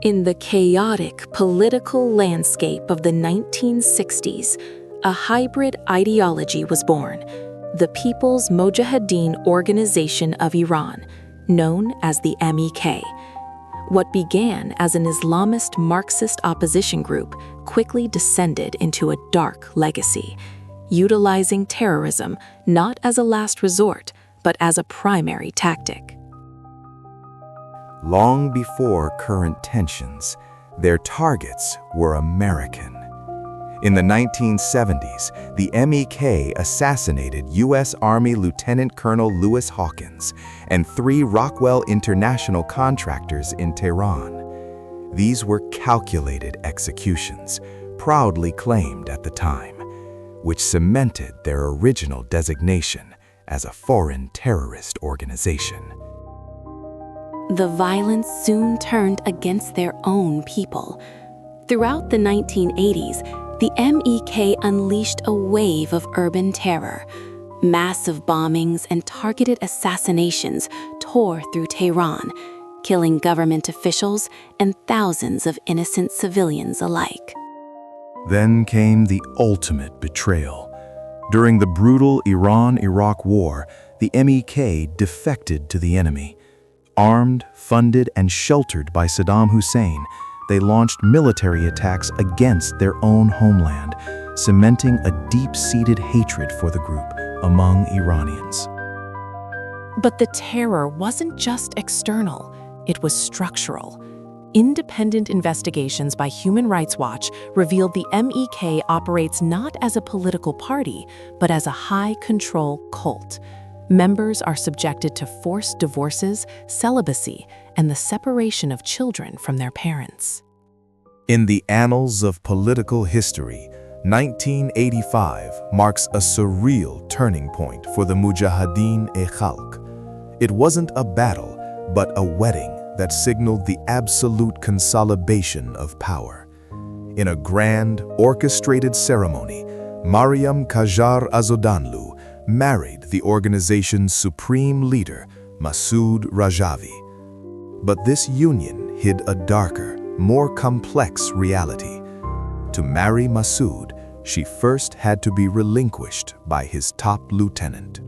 In the chaotic political landscape of the 1960s, a hybrid ideology was born, the People's Mujahedin Organization of Iran, known as the MEK. What began as an Islamist Marxist opposition group quickly descended into a dark legacy, utilizing terrorism not as a last resort, but as a primary tactic. Long before current tensions, their targets were American. In the 1970s, the MEK assassinated U.S. Army Lieutenant Colonel Lewis Hawkins and 3 Rockwell International contractors in Tehran. These were calculated executions, proudly claimed at the time, which cemented their original designation as a foreign terrorist organization. The violence soon turned against their own people. Throughout the 1980s, the MEK unleashed a wave of urban terror. Massive bombings and targeted assassinations tore through Tehran, killing government officials and thousands of innocent civilians alike. Then came the ultimate betrayal. During the brutal Iran-Iraq War, the MEK defected to the enemy. Armed, funded, and sheltered by Saddam Hussein, they launched military attacks against their own homeland, cementing a deep-seated hatred for the group among Iranians. But the terror wasn't just external, it was structural. Independent investigations by Human Rights Watch revealed the MEK operates not as a political party, but as a high-control cult. Members are subjected to forced divorces, celibacy, and the separation of children from their parents. In the annals of political history, 1985 marks a surreal turning point for the Mujahedin-e Khalq. It wasn't a battle, but a wedding that signaled the absolute consolidation of power. In a grand, orchestrated ceremony, Mariam Qajar Azodanlu married the organization's supreme leader, Masoud Rajavi. But this union hid a darker, more complex reality. To marry Masoud, she first had to be relinquished by his top lieutenant.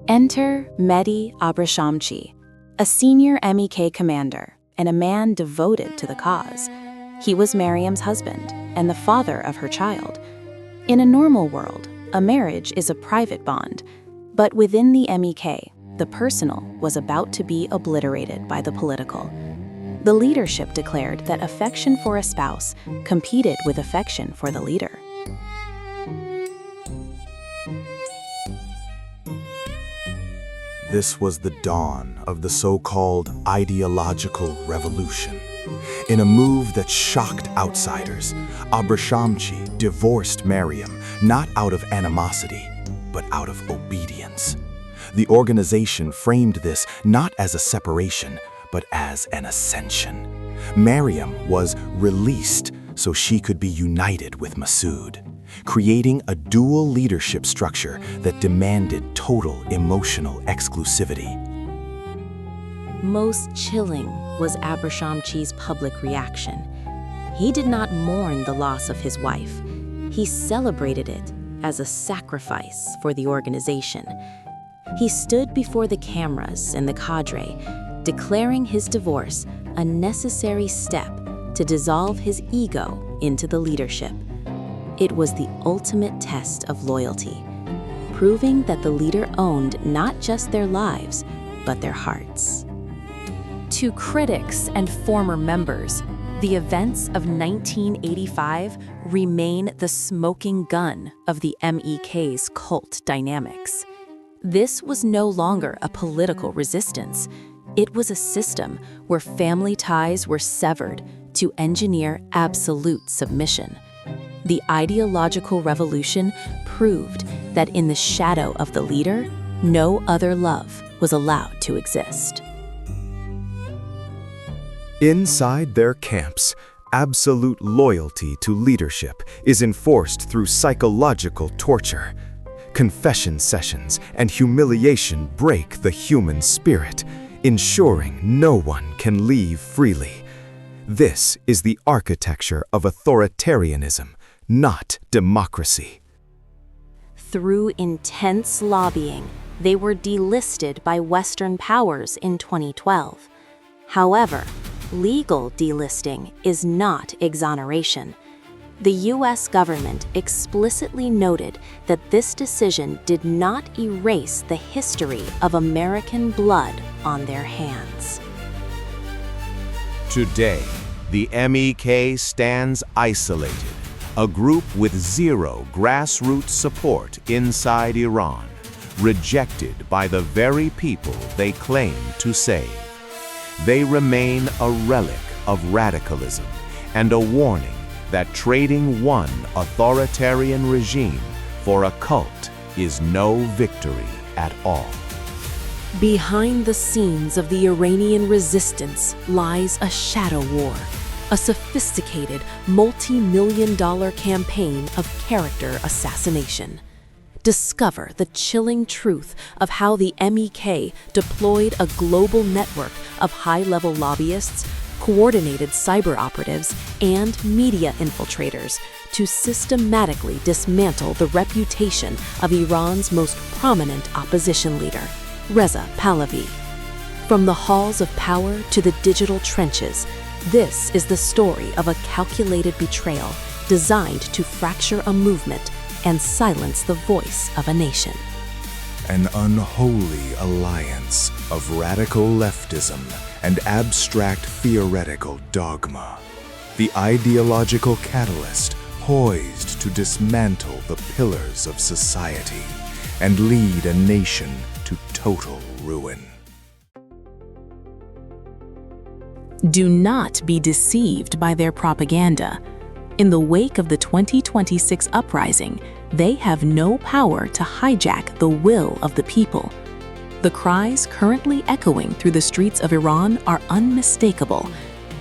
Enter Mehdi Abrashamchi, a senior MEK commander and a man devoted to the cause. He was Mariam's husband and the father of her child. In a normal world, a marriage is a private bond, but within the MEK, the personal was about to be obliterated by the political. The leadership declared that affection for a spouse competed with affection for the leader. This was the dawn of the so-called ideological revolution. In a move that shocked outsiders, Abrashamchi divorced Mariam not out of animosity, but out of obedience. The organization framed this not as a separation, but as an ascension. Mariam was released so she could be united with Masoud, creating a dual leadership structure that demanded total emotional exclusivity. Most chilling was Abrashamchi's public reaction. He did not mourn the loss of his wife. He celebrated it as a sacrifice for the organization. He stood before the cameras and the cadre, declaring his divorce a necessary step to dissolve his ego into the leadership. It was the ultimate test of loyalty, proving that the leader owned not just their lives, but their hearts. To critics and former members, the events of 1985 remain the smoking gun of the MEK's cult dynamics. This was no longer a political resistance. It was a system where family ties were severed to engineer absolute submission. The ideological revolution proved that in the shadow of the leader, no other love was allowed to exist. Inside their camps, absolute loyalty to leadership is enforced through psychological torture. Confession sessions and humiliation break the human spirit, ensuring no one can leave freely. This is the architecture of authoritarianism, not democracy. Through intense lobbying, they were delisted by Western powers in 2012. However, legal delisting is not exoneration. The U.S. government explicitly noted that this decision did not erase the history of American blood on their hands. Today, the MEK stands isolated, a group with zero grassroots support inside Iran, rejected by the very people they claim to save. They remain a relic of radicalism and a warning that trading one authoritarian regime for a cult is no victory at all. Behind the scenes of the Iranian resistance lies a shadow war, a sophisticated, multi-million-dollar campaign of character assassination. Discover the chilling truth of how the MEK deployed a global network of high-level lobbyists, coordinated cyber operatives, and media infiltrators to systematically dismantle the reputation of Iran's most prominent opposition leader, Reza Pahlavi. From the halls of power to the digital trenches, this is the story of a calculated betrayal designed to fracture a movement and silence the voice of a nation. An unholy alliance of radical leftism and abstract theoretical dogma. The ideological catalyst poised to dismantle the pillars of society and lead a nation to total ruin. Do not be deceived by their propaganda. In the wake of the 2026 uprising, they have no power to hijack the will of the people. The cries currently echoing through the streets of Iran are unmistakable.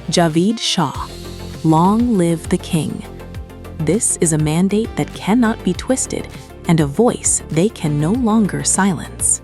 Javeed Shah, long live the king. This is a mandate that cannot be twisted and a voice they can no longer silence.